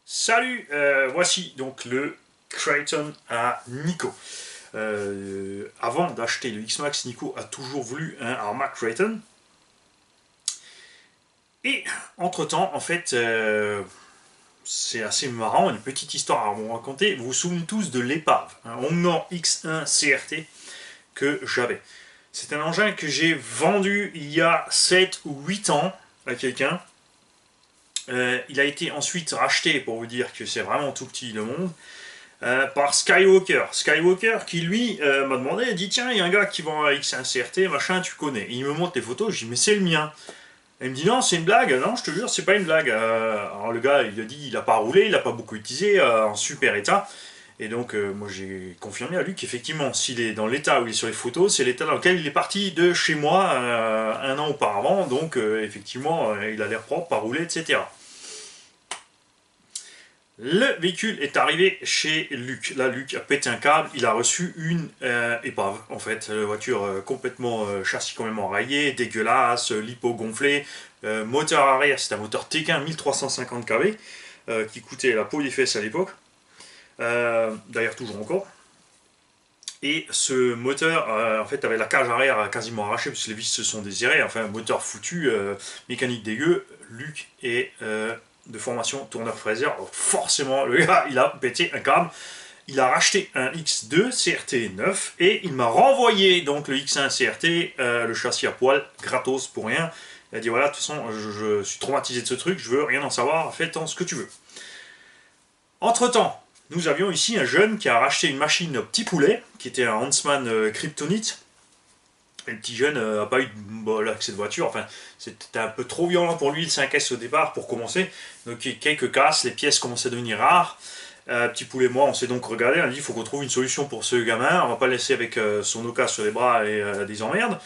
Salut, voici donc le Creighton à Nico. Avant d'acheter le X-Max, Nico a toujours voulu un Arma Creighton. Et entre-temps, en fait, c'est assez marrant, une petite histoire à vous raconter. Vous vous souvenez tous de l'épave, un Hongnor X1 CRT que j'avais. C'est un engin que j'ai vendu il y a 7 ou 8 ans à quelqu'un. Il a été ensuite racheté, pour vous dire que c'est vraiment tout petit le monde, par Skywalker. Skywalker qui lui m'a demandé, il dit tiens, il y a un gars qui vend un X1 CRT, machin, tu connais. Et il me montre les photos, je dis mais c'est le mien. Et il me dit non, c'est une blague. Non, je te jure, c'est pas une blague. Alors le gars, il a dit, il a pas roulé, il a pas beaucoup utilisé, en super état. Et donc, moi j'ai confirmé à lui qu'effectivement, s'il est dans l'état où il est sur les photos, c'est l'état dans lequel il est parti de chez moi un an auparavant. Donc, effectivement, il a l'air propre, pas roulé, etc. Le véhicule est arrivé chez Luc. Là, Luc a pété un câble, il a reçu une épave. En fait, la voiture complètement, châssis complètement rayé, dégueulasse, lipo gonflé. Moteur arrière, c'est un moteur T1 1350 kW qui coûtait la peau des fesses à l'époque. D'ailleurs, toujours encore. Et ce moteur, en fait, avait la cage arrière quasiment arrachée parce que les vis se sont désirées. Enfin, moteur foutu, mécanique dégueu. Luc est de formation tourneur fraiseur. Forcément, le gars, il a pété un câble. Il a racheté un X2 CRT 9 et il m'a renvoyé donc le X1 CRT, le châssis à poil, gratos pour rien. Il a dit voilà, de toute façon, je suis traumatisé de ce truc, je veux rien en savoir, fais-en ce que tu veux. Entre-temps, nous avions ici un jeune qui a racheté une machine petit poulet, qui était un Huntsman Kryptonite. Et le petit jeune n'a pas eu de bol avec cette voiture, enfin c'était un peu trop violent pour lui, le 5S au départ pour commencer. Donc il y a quelques casses, les pièces commençaient à devenir rares. Petit poulet et moi, on s'est donc regardé, on a dit il faut qu'on trouve une solution pour ce gamin, on va pas le laisser avec son oca sur les bras et des emmerdes.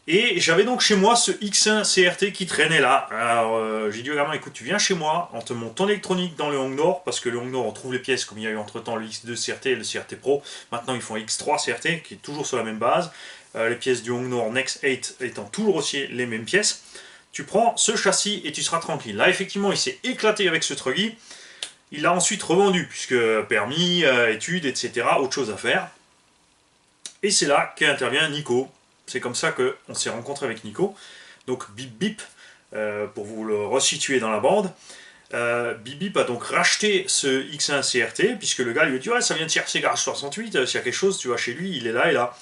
Et j'avais donc chez moi ce X1 CRT qui traînait là. Alors j'ai dit au gamin, écoute, tu viens chez moi, on te monte ton électronique dans le Hongnor, parce que le Hongnor, on trouve les pièces, comme il y a eu entre temps le X2 CRT et le CRT Pro. Maintenant ils font un X3 CRT, qui est toujours sur la même base. Les pièces du Hongnor Next 8 étant toujours aussi les mêmes pièces. Tu prends ce châssis et tu seras tranquille. Là effectivement il s'est éclaté avec ce truggy. Il l'a ensuite revendu, puisque permis, études, etc. Autre chose à faire. Et c'est là qu'intervient Nico. C'est comme ça qu'on s'est rencontré avec Nico. Donc Bip Bip, pour vous le resituer dans la bande, Bip Bip a donc racheté ce X1 CRT, puisque le gars lui a dit ouais, ça vient de CRC Garage 68, s'il y a quelque chose, tu vas chez lui, il est là et là.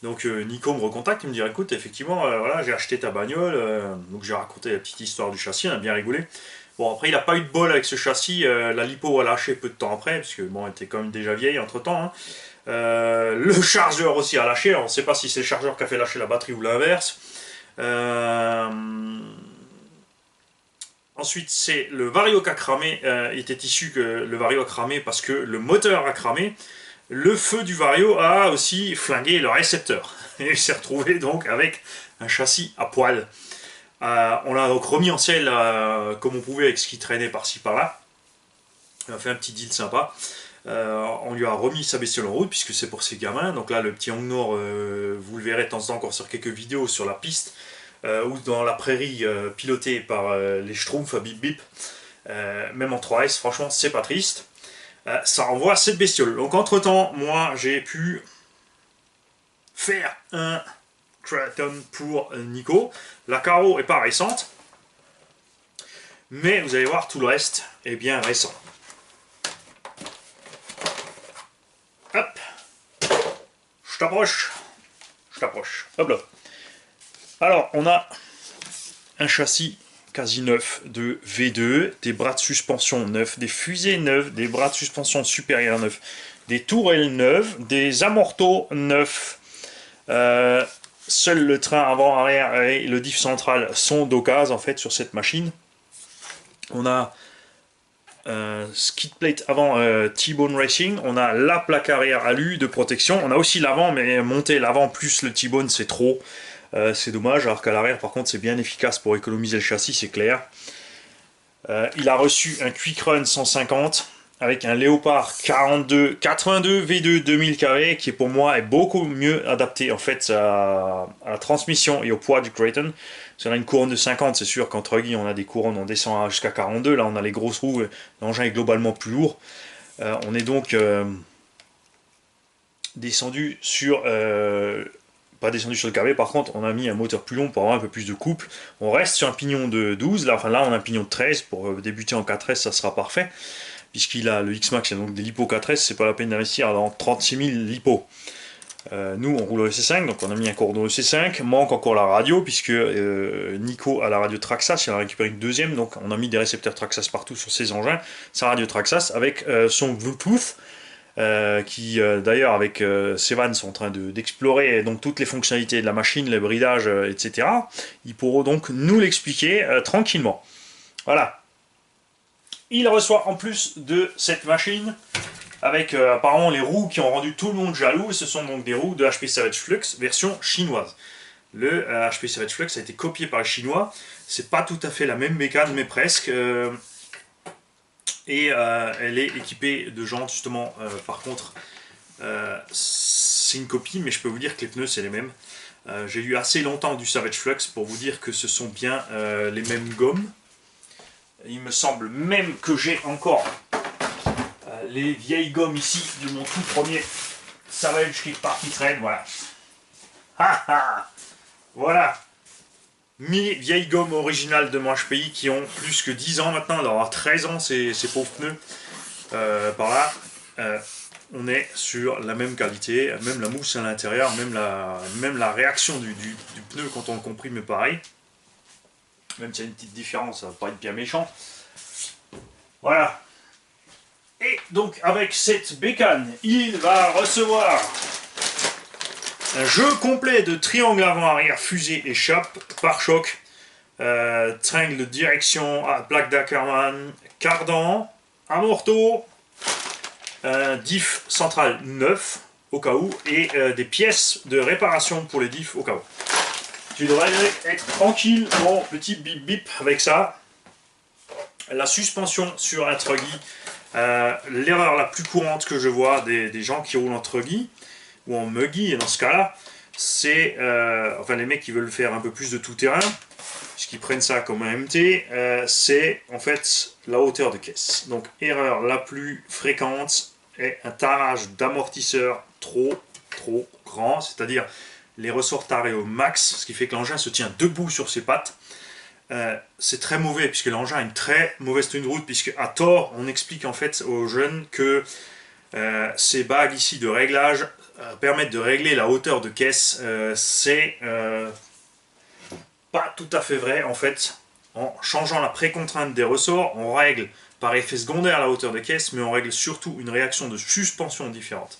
Donc Nico me recontacte, il me dit écoute, effectivement, voilà, j'ai acheté ta bagnole, donc j'ai raconté la petite histoire du châssis, on a bien rigolé. Bon, après, il n'a pas eu de bol avec ce châssis, la lipo a lâché peu de temps après, parce que bon, elle était quand même déjà vieille entre temps. Hein. Le chargeur aussi a lâché, alors on ne sait pas si c'est le chargeur qui a fait lâcher la batterie ou l'inverse. Ensuite, c'est le vario qui a cramé, il était issu que le vario a cramé parce que le moteur a cramé. Le feu du vario a aussi flingué le récepteur. Et il s'est retrouvé donc avec un châssis à poil. On l'a donc remis en selle comme on pouvait avec ce qui traînait par-ci par-là. On a fait un petit deal sympa. On lui a remis sa bestiole en route puisque c'est pour ses gamins. Donc là, le petit Hongnor, vous le verrez de temps en temps encore sur quelques vidéos sur la piste ou dans la prairie pilotée par les Schtroumpfs à Bip Bip. Même en 3S, franchement, c'est pas triste. Ça envoie cette bestiole. Donc entre temps, moi j'ai pu faire un Creighton pour Nico. La carreau est pas récente, mais vous allez voir, tout le reste est bien récent. Hop, je t'approche, hop là. Alors on a un châssis quasi neuf de V2, des bras de suspension neufs, des fusées neuves, des bras de suspension supérieurs neufs, des tourelles neuves, des amortos neufs. Seul le train avant-arrière et le diff central sont d'occasion en fait sur cette machine. On a skid plate avant T-Bone Racing, on a la plaque arrière alu de protection, on a aussi l'avant, mais monter l'avant plus le T-Bone c'est trop. C'est dommage, alors qu'à l'arrière par contre c'est bien efficace pour économiser le châssis, c'est clair. Il a reçu un Quick Run 150, avec un Léopard 82 V2 2000 kW qui pour moi est beaucoup mieux adapté en fait à la transmission et au poids du Kraton. Si on a une couronne de 50, c'est sûr qu'entre Ruggy on a des couronnes, on descend jusqu'à 42, là on a les grosses roues, l'engin est globalement plus lourd. On est donc descendu sur... pas descendu sur le KV, par contre on a mis un moteur plus long pour avoir un peu plus de couple. On reste sur un pignon de 12, là, enfin là on a un pignon de 13, pour débuter en 4S ça sera parfait. Puisqu'il a le X-Max, il y a donc des lipo 4S, c'est pas la peine d'investir dans 36 000 lipo. Nous, on roule au EC5, donc on a mis un cordon EC5. Manque encore la radio, puisque Nico a la radio Traxxas, il en a récupéré une deuxième, donc on a mis des récepteurs Traxxas partout sur ses engins. Sa radio Traxxas avec son Bluetooth, qui d'ailleurs avec Sevan sont en train d'explorer donc toutes les fonctionnalités de la machine, les bridages, etc. Ils pourront donc nous l'expliquer tranquillement. Voilà. Il reçoit en plus de cette machine, avec apparemment les roues qui ont rendu tout le monde jaloux, et ce sont donc des roues de HP Savage Flux version chinoise. Le HP Savage Flux a été copié par les Chinois, c'est pas tout à fait la même mécane, mais presque, et elle est équipée de jantes justement, par contre, c'est une copie, mais je peux vous dire que les pneus c'est les mêmes. J'ai eu assez longtemps du Savage Flux pour vous dire que ce sont bien les mêmes gommes. Il me semble même que j'ai encore les vieilles gommes ici de mon tout premier Savage qui est parti traîne, voilà. Voilà. Mes vieilles gommes originales de mon HPI qui ont plus que 10 ans maintenant, alors 13 ans ces pauvres pneus. Par là, on est sur la même qualité, même la mousse à l'intérieur, même la réaction du pneu quand on le comprime est pareil. Même s'il y a une petite différence, ça va pas être bien méchant. Voilà. Et donc avec cette bécane, il va recevoir un jeu complet de triangle avant arrière, fusée et chape, pare-choc, triangle de direction, plaque d'Ackermann, cardan, amorto, diff central neuf au cas où, et des pièces de réparation pour les diffs au cas où. Tu devrais être tranquille, mon petit bip bip avec ça. La suspension sur un Truggy, l'erreur la plus courante que je vois des gens qui roulent en Truggy ou en Muggy, et dans ce cas-là, c'est enfin les mecs qui veulent faire un peu plus de tout-terrain, puisqu'ils prennent ça comme un MT, c'est en fait la hauteur de caisse. Donc erreur la plus fréquente est un tarage d'amortisseur trop grand, c'est-à-dire les ressorts tarés au max, ce qui fait que l'engin se tient debout sur ses pattes. C'est très mauvais puisque l'engin a une très mauvaise tenue de route, puisque à tort on explique en fait aux jeunes que ces bagues ici de réglage permettent de régler la hauteur de caisse. C'est pas tout à fait vrai en fait. En changeant la précontrainte des ressorts, on règle par effet secondaire la hauteur de caisse, mais on règle surtout une réaction de suspension différente.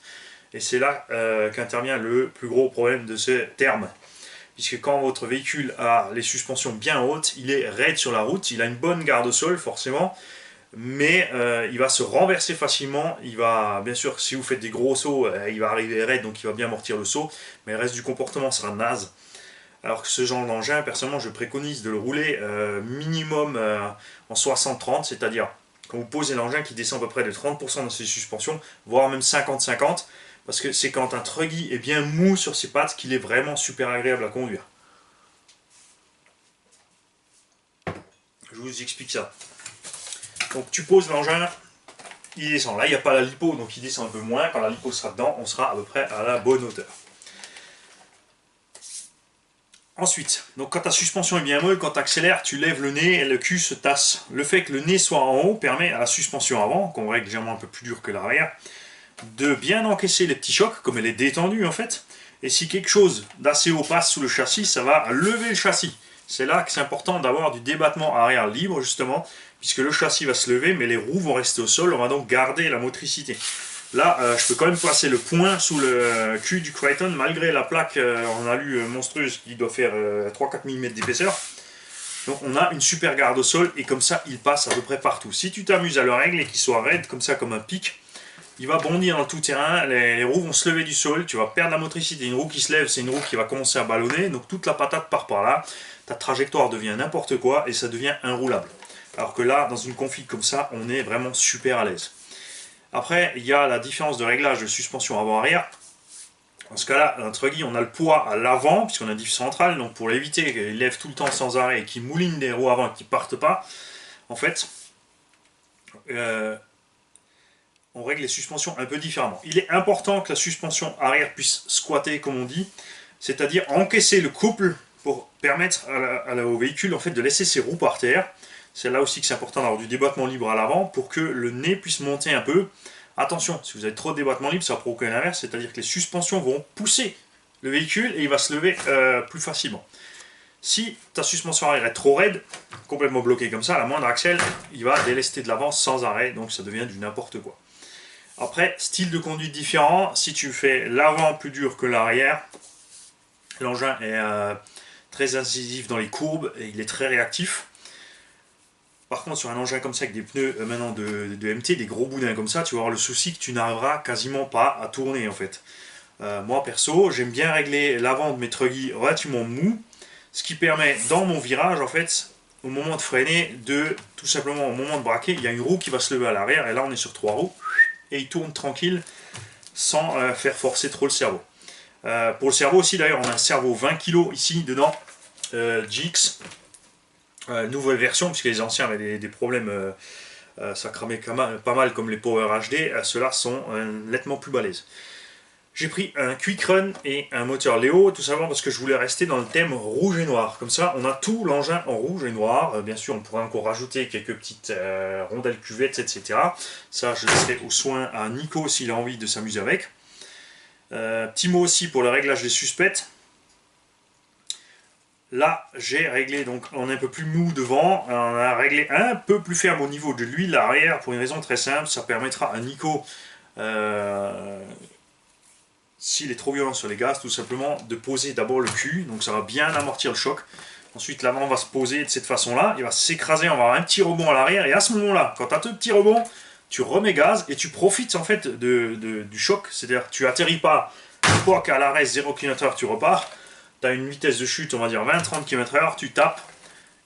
Et c'est là qu'intervient le plus gros problème de ce terme. Puisque quand votre véhicule a les suspensions bien hautes, il est raide sur la route, il a une bonne garde au sol forcément, mais il va se renverser facilement. Il va, bien sûr, si vous faites des gros sauts, il va arriver raide, donc il va bien amortir le saut, mais le reste du comportement sera naze. Alors que ce genre d'engin, personnellement, je préconise de le rouler minimum en 60-30, c'est-à-dire quand vous posez l'engin qui descend à peu près de 30% dans ses suspensions, voire même 50-50, parce que c'est quand un Truggy est bien mou sur ses pattes qu'il est vraiment super agréable à conduire. Je vous explique ça. Donc tu poses l'engin, il descend. Là, il n'y a pas la lipo, donc il descend un peu moins. Quand la lipo sera dedans, on sera à peu près à la bonne hauteur. Ensuite, donc quand ta suspension est bien molle, quand tu accélères, tu lèves le nez et le cul se tasse. Le fait que le nez soit en haut permet à la suspension avant, qu'on règle légèrement un peu plus dur que l'arrière, de bien encaisser les petits chocs, comme elle est détendue en fait. Et si quelque chose d'assez haut passe sous le châssis, ça va lever le châssis. C'est là que c'est important d'avoir du débattement arrière libre justement, puisque le châssis va se lever, mais les roues vont rester au sol, on va donc garder la motricité. Là, je peux quand même placer le poing sous le cul du Kraton, malgré la plaque en alu monstrueuse qui doit faire 3-4 mm d'épaisseur. Donc on a une super garde au sol, et comme ça, il passe à peu près partout. Si tu t'amuses à le régler, qu'il soit raide, comme ça, comme un pic, il va bondir dans tout terrain, les roues vont se lever du sol, tu vas perdre la motricité. Une roue qui se lève, c'est une roue qui va commencer à ballonner, donc toute la patate part par là, ta trajectoire devient n'importe quoi, et ça devient inroulable. Alors que là, dans une config comme ça, on est vraiment super à l'aise. Après, il y a la différence de réglage de suspension avant-arrière. Dans ce cas-là, un truggy, on a le poids à l'avant, puisqu'on a diff central, donc pour l'éviter qu'il lève tout le temps sans arrêt et qu'il mouline des roues avant et qu'il ne partent pas, en fait, on règle les suspensions un peu différemment. Il est important que la suspension arrière puisse squatter, comme on dit, c'est-à-dire encaisser le couple pour permettre au véhicule en fait, de laisser ses roues par terre. C'est là aussi que c'est important d'avoir du débattement libre à l'avant pour que le nez puisse monter un peu. Attention, si vous avez trop de débattement libre, ça va provoquer l'inverse, c'est-à-dire que les suspensions vont pousser le véhicule et il va se lever plus facilement. Si ta suspension arrière est trop raide, complètement bloquée comme ça, à la moindre axelle, il va délester de l'avant sans arrêt, donc ça devient du n'importe quoi. Après, style de conduite différent, si tu fais l'avant plus dur que l'arrière, l'engin est très incisif dans les courbes et il est très réactif. Par contre, sur un engin comme ça, avec des pneus maintenant de MT, des gros boudins comme ça, tu vas avoir le souci que tu n'arriveras quasiment pas à tourner en fait. Moi perso, j'aime bien régler l'avant de mes truggy relativement mou, ce qui permet dans mon virage en fait, au moment de freiner, de tout simplement au moment de braquer, il y a une roue qui va se lever à l'arrière et là on est sur 3 roues et il tourne tranquille sans faire forcer trop le cerveau. Pour le cerveau aussi d'ailleurs, on a un cerveau 20 kg ici dedans, GX. Nouvelle version, puisque les anciens avaient des problèmes, ça cramait pas mal comme les Power HD, ceux-là sont nettement plus balèzes. J'ai pris un Quick Run et un moteur Léo, tout simplement parce que je voulais rester dans le thème rouge et noir. Comme ça, on a tout l'engin en rouge et noir. Bien sûr, on pourrait encore rajouter quelques petites rondelles cuvettes, etc. Ça, je laisserai au soin à Nico s'il a envie de s'amuser avec. Petit mot aussi pour le réglage des suspects. Là, j'ai réglé, donc on est un peu plus mou devant, on a réglé un peu plus ferme au niveau de l'huile arrière pour une raison très simple, ça permettra à Nico, s'il est trop violent sur les gaz, tout simplement de poser d'abord le cul, donc ça va bien amortir le choc. Ensuite, l'avant va se poser de cette façon-là, il va s'écraser, on va avoir un petit rebond à l'arrière, et à ce moment-là, quand tu as ce petit rebond, tu remets gaz et tu profites en fait du choc, c'est-à-dire tu atterris pas, quoi qu'à l'arrêt 0 km/h tu repars. Tu as une vitesse de chute, on va dire 20-30 km/h, tu tapes,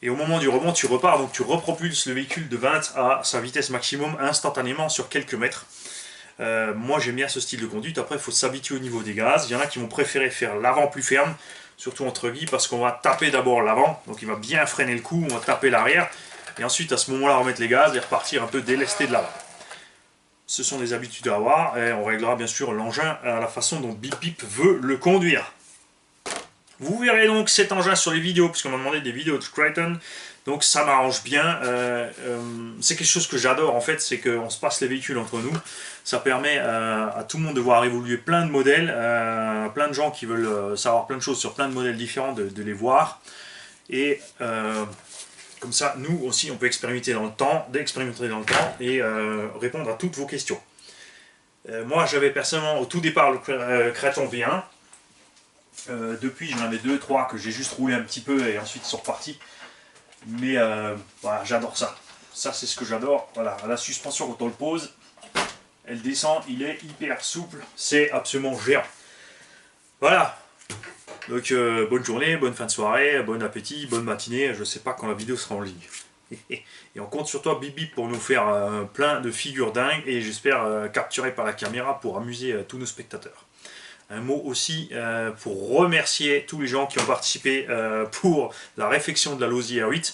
et au moment du rebond, tu repars, donc tu repropulses le véhicule de 20 à sa vitesse maximum instantanément sur quelques mètres. Moi j'aime bien ce style de conduite, après il faut s'habituer au niveau des gaz. Il y en a qui vont préférer faire l'avant plus ferme, surtout entre guillemets, parce qu'on va taper d'abord l'avant, donc il va bien freiner le coup, on va taper l'arrière, et ensuite à ce moment-là remettre les gaz et repartir un peu délesté de l'avant. Ce sont des habitudes à avoir, et on réglera bien sûr l'engin à la façon dont Bip Bip veut le conduire. Vous verrez donc cet engin sur les vidéos, puisqu'on m'a demandé des vidéos de Triton, donc ça m'arrange bien. C'est quelque chose que j'adore en fait, c'est qu'on se passe les véhicules entre nous. Ça permet à tout le monde de voir évoluer plein de modèles, plein de gens qui veulent savoir plein de choses sur plein de modèles différents, de les voir. Et comme ça, nous aussi, on peut expérimenter dans le temps, et répondre à toutes vos questions. Moi, j'avais personnellement au tout départ le Kraton V1. Depuis j'en avais 2-3 que j'ai juste roulé un petit peu et ensuite ils sont repartis, mais voilà, j'adore ça, c'est ce que j'adore. Voilà, la suspension quand on le pose elle descend, il est hyper souple, c'est absolument géant. Voilà, donc bonne journée, bonne fin de soirée, bon appétit, bonne matinée, je sais pas quand la vidéo sera en ligne. Et on compte sur toi Bip Bip pour nous faire plein de figures dingues et j'espère capturer par la caméra pour amuser tous nos spectateurs. Un mot aussi pour remercier tous les gens qui ont participé pour la réfection de la Losi R8.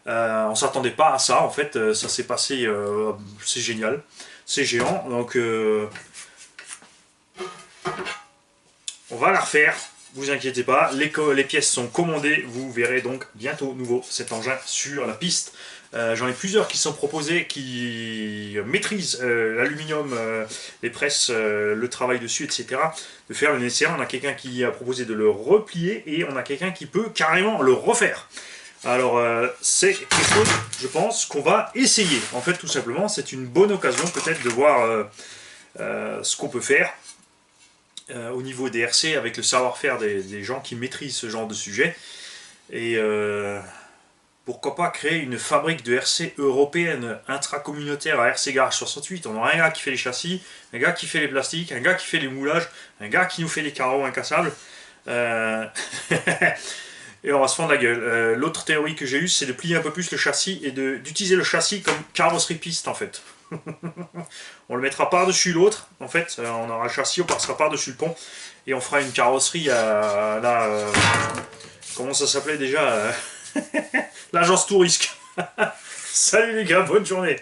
On ne s'attendait pas à ça en fait, ça s'est passé, c'est génial, c'est géant, donc on va la refaire, vous inquiétez pas, les pièces sont commandées, vous verrez donc bientôt nouveau cet engin sur la piste. J'en ai plusieurs qui sont proposés, qui maîtrisent l'aluminium, les presses, le travail dessus, etc. De faire le nécessaire. On a quelqu'un qui a proposé de le replier et on a quelqu'un qui peut carrément le refaire. Alors c'est quelque chose, je pense, qu'on va essayer. En fait, tout simplement, c'est une bonne occasion peut-être de voir ce qu'on peut faire au niveau des RC avec le savoir-faire des gens qui maîtrisent ce genre de sujet. Et pourquoi pas créer une fabrique de RC européenne intracommunautaire à RC Garage 68. On aura un gars qui fait les châssis, un gars qui fait les plastiques, un gars qui fait les moulages, un gars qui nous fait les carreaux incassables. Et on va se fendre la gueule. L'autre théorie que j'ai eue, c'est de plier un peu plus le châssis et d'utiliser le châssis comme carrosserie piste en fait. On le mettra par-dessus l'autre. En fait, on aura le châssis, on passera par-dessus le pont. Et on fera une carrosserie à comment ça s'appelait déjà l'agence Tourisque. Salut les gars, bonne journée.